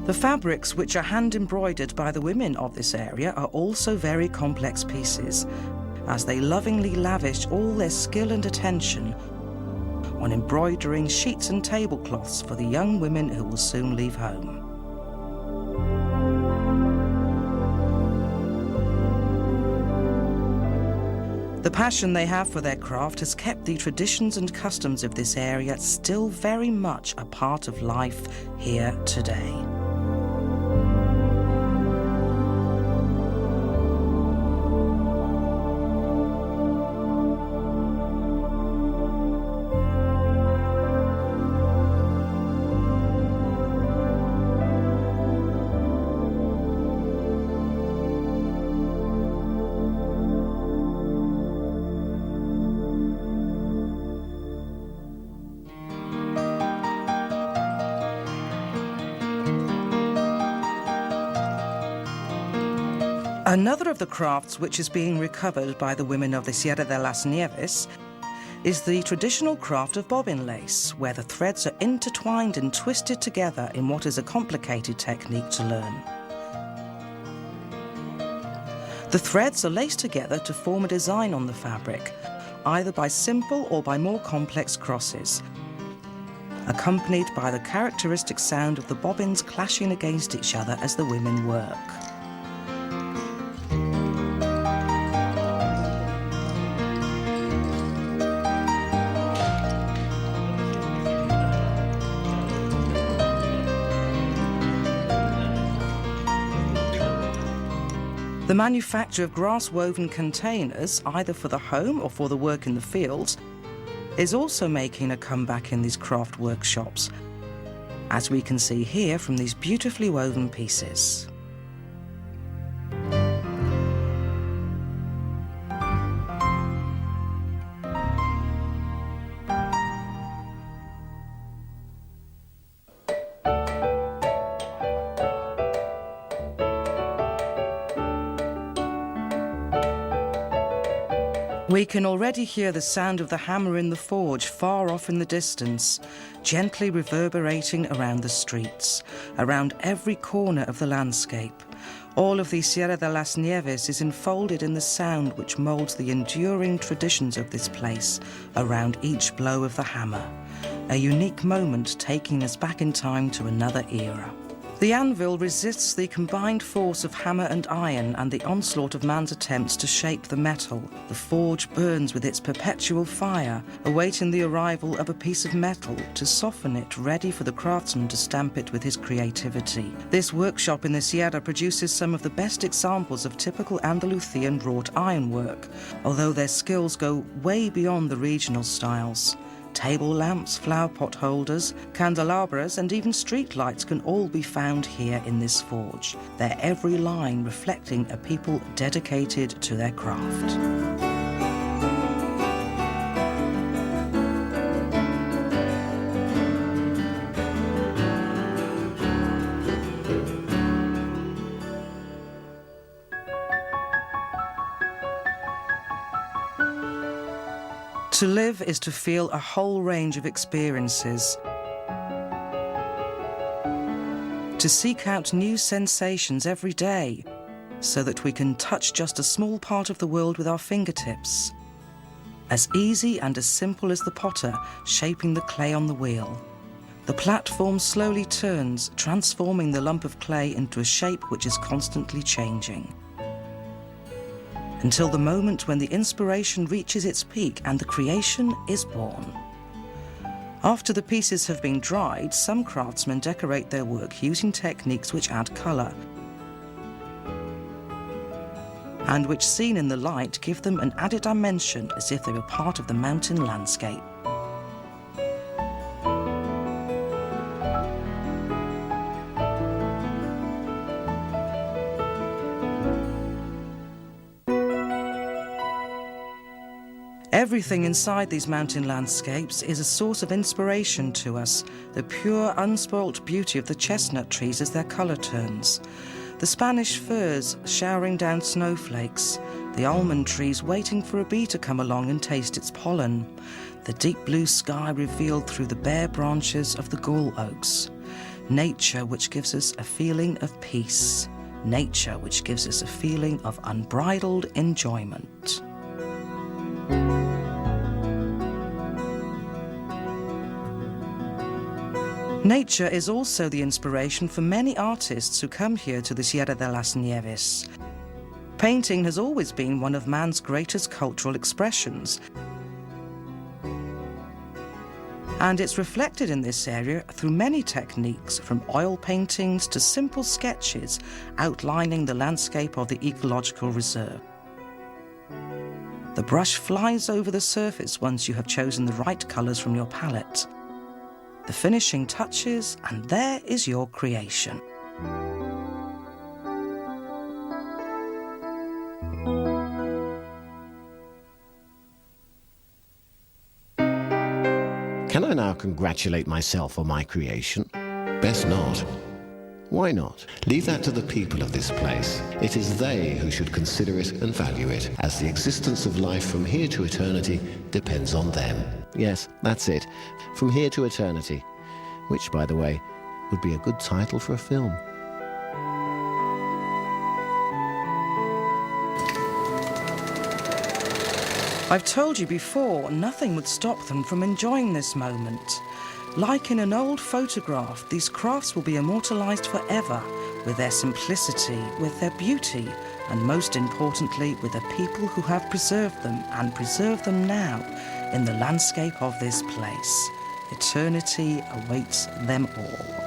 The fabrics which are hand-embroidered by the women of this area are also very complex pieces, as they lovingly lavish all their skill and attention on embroidering sheets and tablecloths for the young women who will soon leave home. The passion they have for their craft has kept the traditions and customs of this area still very much a part of life here today. Another of the crafts which is being recovered by the women of the Sierra de las Nieves is the traditional craft of bobbin lace, where the threads are intertwined and twisted together in what is a complicated technique to learn. The threads are laced together to form a design on the fabric, either by simple or by more complex crosses, accompanied by the characteristic sound of the bobbins clashing against each other as the women work. The manufacture of grass-woven containers, either for the home or for the work in the fields, is also making a comeback in these craft workshops, as we can see here from these beautifully woven pieces. We can already hear the sound of the hammer in the forge far off in the distance, gently reverberating around the streets, around every corner of the landscape. All of the Sierra de las Nieves is enfolded in the sound which moulds the enduring traditions of this place around each blow of the hammer, a unique moment taking us back in time to another era. The anvil resists the combined force of hammer and iron and the onslaught of man's attempts to shape the metal. The forge burns with its perpetual fire, awaiting the arrival of a piece of metal to soften it, ready for the craftsman to stamp it with his creativity. This workshop in the Sierra produces some of the best examples of typical Andalusian wrought ironwork, although their skills go way beyond the regional styles. Table lamps, flower pot holders, candelabras and even street lights can all be found here in this forge, their every line reflecting a people dedicated to their craft. To live is to feel a whole range of experiences, to seek out new sensations every day, so that we can touch just a small part of the world with our fingertips. As easy and as simple as the potter shaping the clay on the wheel. The platform slowly turns, transforming the lump of clay into a shape which is constantly changing, until the moment when the inspiration reaches its peak and the creation is born. After the pieces have been dried, some craftsmen decorate their work using techniques which add colour, and which, seen in the light, give them an added dimension as if they were part of the mountain landscape. Everything inside these mountain landscapes is a source of inspiration to us, the pure, unspoilt beauty of the chestnut trees as their colour turns, the Spanish firs showering down snowflakes, the almond trees waiting for a bee to come along and taste its pollen, the deep blue sky revealed through the bare branches of the gall oaks. Nature which gives us a feeling of peace. Nature which gives us a feeling of unbridled enjoyment. Nature is also the inspiration for many artists who come here to the Sierra de las Nieves. Painting has always been one of man's greatest cultural expressions, and it's reflected in this area through many techniques, from oil paintings to simple sketches outlining the landscape of the ecological reserve. The brush flies over the surface once you have chosen the right colours from your palette. The finishing touches, and there is your creation. Can I now congratulate myself on my creation? Best not. Why not? Leave that to the people of this place. It is they who should consider it and value it, as the existence of life from here to eternity depends on them. Yes, that's it. From here to eternity. Which, by the way, would be a good title for a film. I've told you before, nothing would stop them from enjoying this moment. Like in an old photograph, these crafts will be immortalised forever, with their simplicity, with their beauty, and most importantly, with the people who have preserved them and preserve them now in the landscape of this place. Eternity awaits them all.